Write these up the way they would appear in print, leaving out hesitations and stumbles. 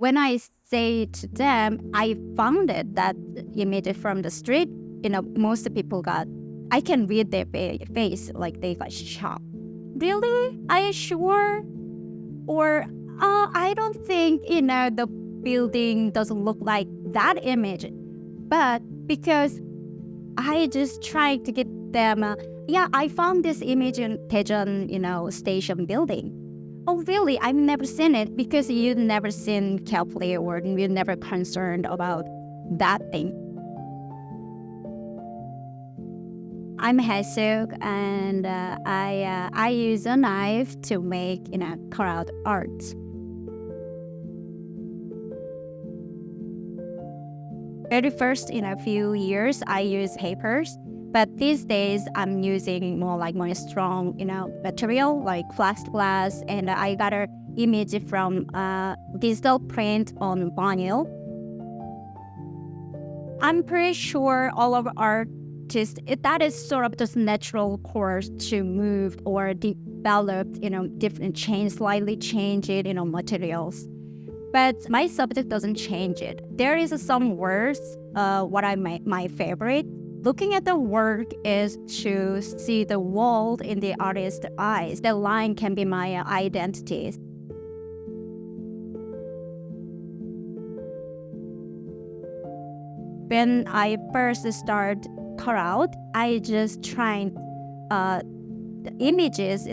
When I say to them, I found it, that image from the street, most people I can read their face, like they got shocked. Really? Are you sure? Or, I don't think, the building doesn't look like that image. But because I just tried to get them, yeah, I found this image in Daejeon, station building. Oh, really? I've never seen it because you've never seen carefully or you're never concerned about that thing. I'm Haesuk, and I use a knife to make crowd art. Very first, in a few years, I use papers, but these days I'm using more strong, material like plexiglass, and I got an image from digital print on vinyl. I'm pretty sure all of artists, that is sort of just natural course to move or develop, different slightly change it, materials. But my subject doesn't change it. There is some words, what I my favorite. Looking at the work is to see the world in the artist's eyes. The line can be my identity. When I first start crowd, I just try the images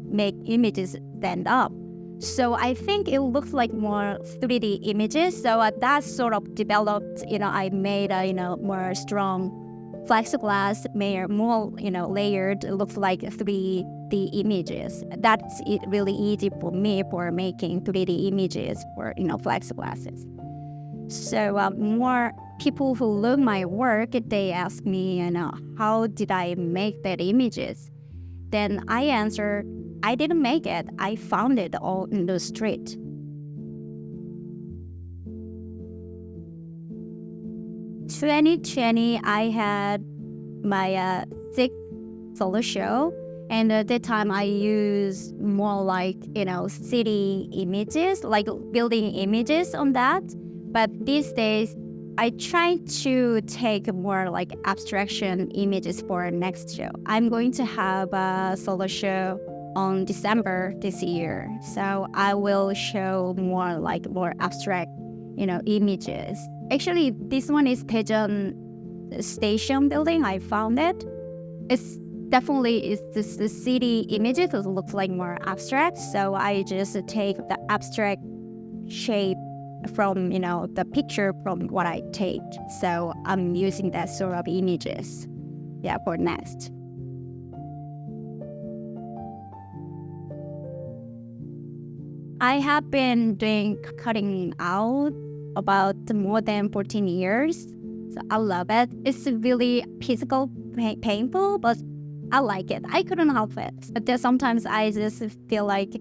make images stand up. So I think it looks like more 3D images. So that sort of developed, I made a, more strong plexiglass, more, layered, looks like 3D images. That's really easy for me for making 3D images for, plexiglasses. So more people who look my work, they ask me, how did I make that images? Then I answer, I didn't make it. I found it all in the street. In 2020, I had my sixth solo show. And at that time, I used more like, city images, like building images on that. But these days, I try to take more like abstraction images for next show. I'm going to have a solo show on December this year. So I will show more abstract, images. Actually, this one is Daejeon station building. I found it. It's the city images. It looks like more abstract. So I just take the abstract shape from, the picture from what I take. So I'm using that sort of images, for next. I have been doing cutting out about more than 14 years. So I love it. It's really physical, painful, but I like it. I couldn't help it. But then sometimes I just feel like,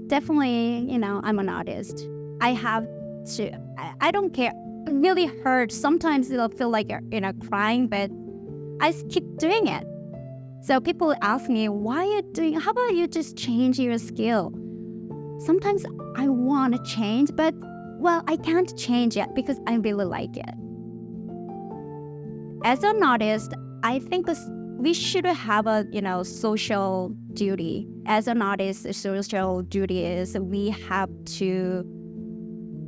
definitely, I'm an artist. I have to, I don't care. It really hurts. Sometimes it'll feel like you're, crying, but I keep doing it. So people ask me, why are you doing, how about you just change your skill? Sometimes I want to change, but, I can't change it because I really like it. As an artist, I think we should have a, social duty. As an artist, the social duty is we have to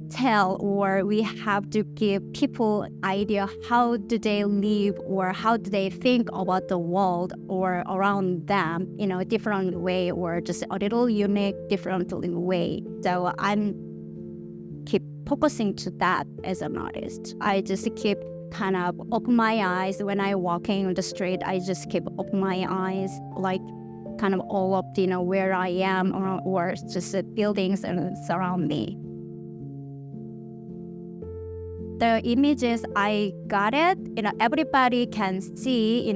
tell, or we have to give people idea how do they live or how do they think about the world or around them, a different way or just a little unique, different way. So I'm keep focusing to that as an artist. I just keep kind of open my eyes when I walking on the street. I just keep open my eyes, like kind of all of where I am or just the buildings and surround me. The images I got it, everybody can see,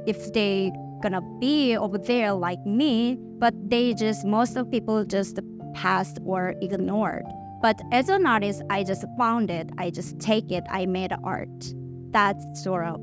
if they gonna be over there like me, but most of people just passed or ignored. But as an artist, I just found it, I just take it, I made art. That's sort of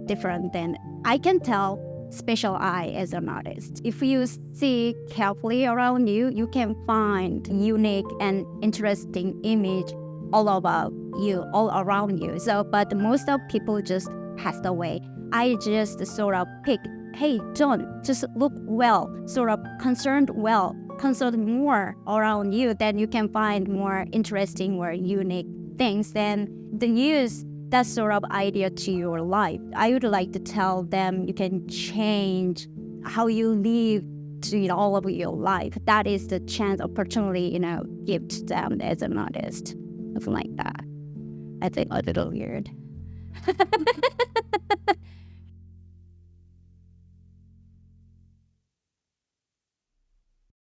different than, I can tell special eye as an artist. If you see carefully around you, you can find unique and interesting image all about you, all around you. So, but most of people just passed away. I just sort of pick, hey, John, just look well, sort of concerned more around you, then you can find more interesting or unique things. Then use that sort of idea to your life. I would like to tell them you can change how you live to all of your life. That is the chance, opportunity, give to them as an artist. Something like that. I think a little weird.